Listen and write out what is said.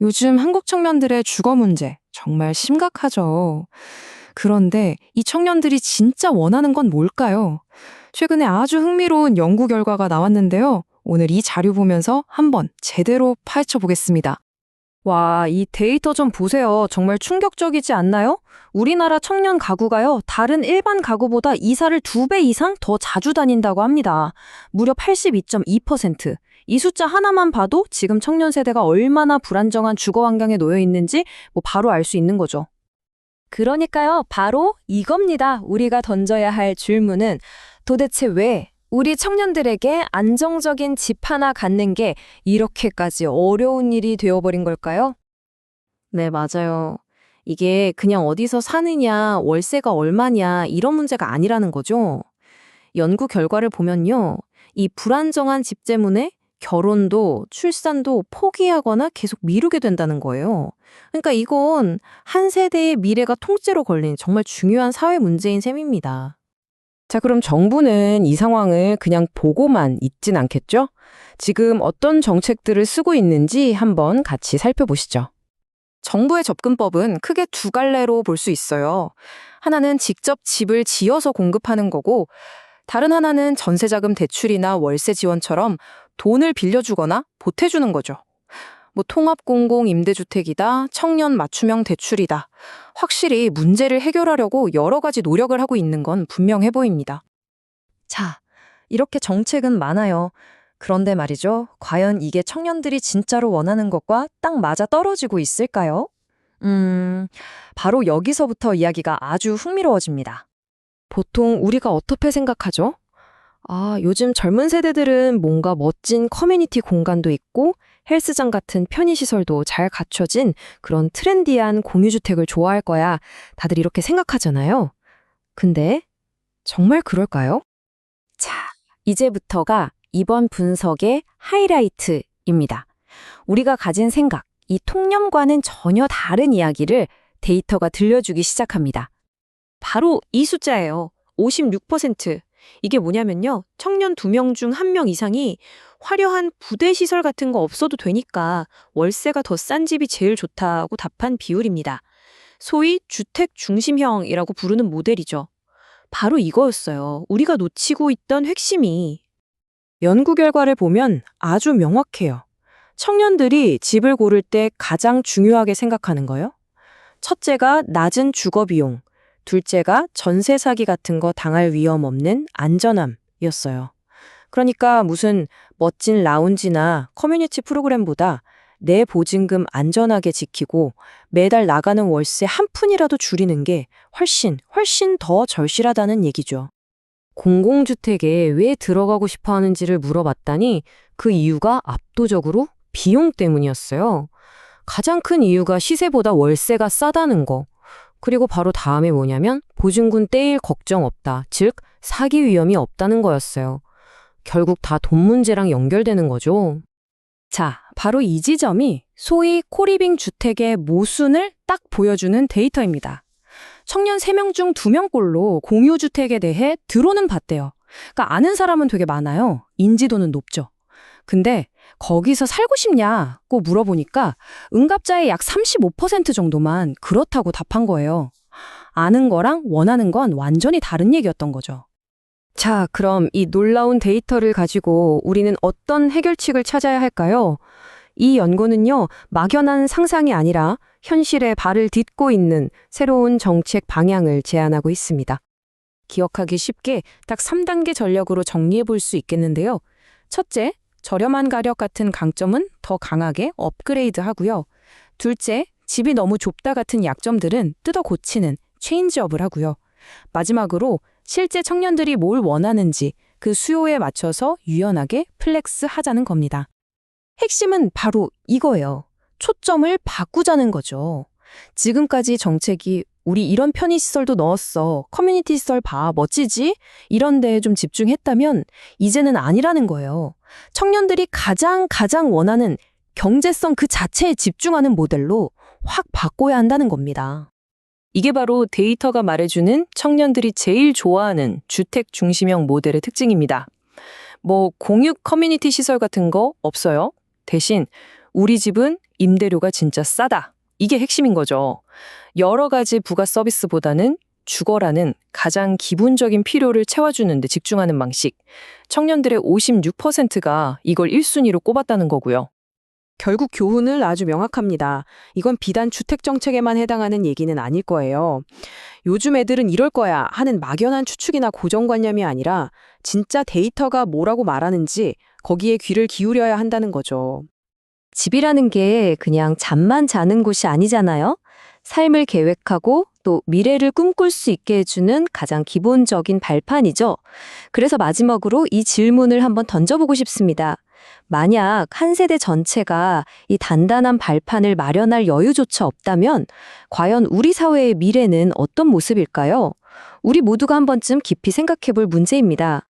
요즘 한국 청년들의 주거 문제 정말 심각하죠. 그런데 이 청년들이 진짜 원하는 건 뭘까요? 최근에 아주 흥미로운 연구 결과가 나왔는데요. 오늘 이 자료 보면서 한번 제대로 파헤쳐 보겠습니다. 와, 이 데이터 좀 보세요. 정말 충격적이지 않나요? 우리나라 청년 가구가요, 다른 일반 가구보다 이사를 2배 이상 더 자주 다닌다고 합니다. 무려 82.2%. 이 숫자 하나만 봐도 지금 청년 세대가 얼마나 불안정한 주거 환경에 놓여 있는지 바로 알 수 있는 거죠. 그러니까요, 바로 이겁니다. 우리가 던져야 할 질문은 도대체 왜 우리 청년들에게 안정적인 집 하나 갖는 게 이렇게까지 어려운 일이 되어버린 걸까요? 네, 맞아요. 이게 그냥 어디서 사느냐, 월세가 얼마냐, 이런 문제가 아니라는 거죠. 연구 결과를 보면요. 이 불안정한 집 때문에 결혼도, 출산도 포기하거나 계속 미루게 된다는 거예요. 그러니까 이건 한 세대의 미래가 통째로 걸린 정말 중요한 사회 문제인 셈입니다. 자, 그럼 정부는 이 상황을 그냥 보고만 있진 않겠죠? 지금 어떤 정책들을 쓰고 있는지 한번 같이 살펴보시죠. 정부의 접근법은 크게 두 갈래로 볼 수 있어요. 하나는 직접 집을 지어서 공급하는 거고, 다른 하나는 전세자금 대출이나 월세 지원처럼 돈을 빌려주거나 보태주는 거죠. 통합공공임대주택이다, 청년 맞춤형 대출이다. 확실히 문제를 해결하려고 여러 가지 노력을 하고 있는 건 분명해 보입니다. 자, 이렇게 정책은 많아요. 그런데 말이죠. 과연 이게 청년들이 진짜로 원하는 것과 딱 맞아 떨어지고 있을까요? 바로 여기서부터 이야기가 아주 흥미로워집니다. 보통 우리가 어떻게 생각하죠? 아, 요즘 젊은 세대들은 뭔가 멋진 커뮤니티 공간도 있고 헬스장 같은 편의시설도 잘 갖춰진 그런 트렌디한 공유주택을 좋아할 거야. 다들 이렇게 생각하잖아요. 근데 정말 그럴까요? 자, 이제부터가 이번 분석의 하이라이트입니다. 우리가 가진 생각, 이 통념과는 전혀 다른 이야기를 데이터가 들려주기 시작합니다. 바로 이 숫자예요. 56%. 이게 뭐냐면요. 청년 2명 중 1명 이상이 화려한 부대 시설 같은 거 없어도 되니까 월세가 더 싼 집이 제일 좋다고 답한 비율입니다. 소위 주택 중심형이라고 부르는 모델이죠. 바로 이거였어요. 우리가 놓치고 있던 핵심이. 연구 결과를 보면 아주 명확해요. 청년들이 집을 고를 때 가장 중요하게 생각하는 거요. 첫째가 낮은 주거 비용, 둘째가 전세 사기 같은 거 당할 위험 없는 안전함이었어요. 그러니까 무슨 멋진 라운지나 커뮤니티 프로그램보다 내 보증금 안전하게 지키고 매달 나가는 월세 한 푼이라도 줄이는 게 훨씬 더 절실하다는 얘기죠. 공공주택에 왜 들어가고 싶어 하는지를 물어봤더니 그 이유가 압도적으로 비용 때문이었어요. 가장 큰 이유가 시세보다 월세가 싸다는 거. 그리고 바로 다음에 뭐냐면 보증금 떼일 걱정 없다. 즉, 사기 위험이 없다는 거였어요. 결국 다 돈 문제랑 연결되는 거죠. 자, 바로 이 지점이 소위 코리빙 주택의 모순을 딱 보여주는 데이터입니다. 청년 3명 중 2명꼴로 공유주택에 대해 들어는 봤대요. 그러니까 아는 사람은 되게 많아요. 인지도는 높죠. 근데 거기서 살고 싶냐고 물어보니까 응답자의 약 35% 정도만 그렇다고 답한 거예요. 아는 거랑 원하는 건 완전히 다른 얘기였던 거죠. 자, 그럼 이 놀라운 데이터를 가지고 우리는 어떤 해결책을 찾아야 할까요? 이 연구는요, 막연한 상상이 아니라 현실에 발을 딛고 있는 새로운 정책 방향을 제안하고 있습니다. 기억하기 쉽게 딱 3단계 전략으로 정리해 볼 수 있겠는데요. 첫째, 저렴한 가격 같은 강점은 더 강하게 업그레이드 하고요. 둘째, 집이 너무 좁다 같은 약점들은 뜯어 고치는 체인지업을 하고요. 마지막으로 실제 청년들이 뭘 원하는지 그 수요에 맞춰서 유연하게 플렉스 하자는 겁니다. 핵심은 바로 이거예요. 초점을 바꾸자는 거죠. 지금까지 정책이 우리 이런 편의시설도 넣었어. 커뮤니티 시설 봐. 멋지지? 이런 데에 좀 집중했다면 이제는 아니라는 거예요. 청년들이 가장 원하는 경제성 그 자체에 집중하는 모델로 확 바꿔야 한다는 겁니다. 이게 바로 데이터가 말해주는 청년들이 제일 좋아하는 주택 중심형 모델의 특징입니다. 공유 커뮤니티 시설 같은 거 없어요. 대신 우리 집은 임대료가 진짜 싸다. 이게 핵심인 거죠. 여러 가지 부가 서비스보다는 주거라는 가장 기본적인 필요를 채워주는 데 집중하는 방식. 청년들의 56%가 이걸 1순위로 꼽았다는 거고요. 결국 교훈을 아주 명확합니다. 이건 비단 주택 정책에만 해당하는 얘기는 아닐 거예요. 요즘 애들은 이럴 거야 하는 막연한 추측이나 고정관념이 아니라 진짜 데이터가 뭐라고 말하는지 거기에 귀를 기울여야 한다는 거죠. 집이라는 게 그냥 잠만 자는 곳이 아니잖아요. 삶을 계획하고 또 미래를 꿈꿀 수 있게 해주는 가장 기본적인 발판이죠. 그래서 마지막으로 이 질문을 한번 던져보고 싶습니다. 만약 한 세대 전체가 이 단단한 발판을 마련할 여유조차 없다면 과연 우리 사회의 미래는 어떤 모습일까요? 우리 모두가 한 번쯤 깊이 생각해 볼 문제입니다.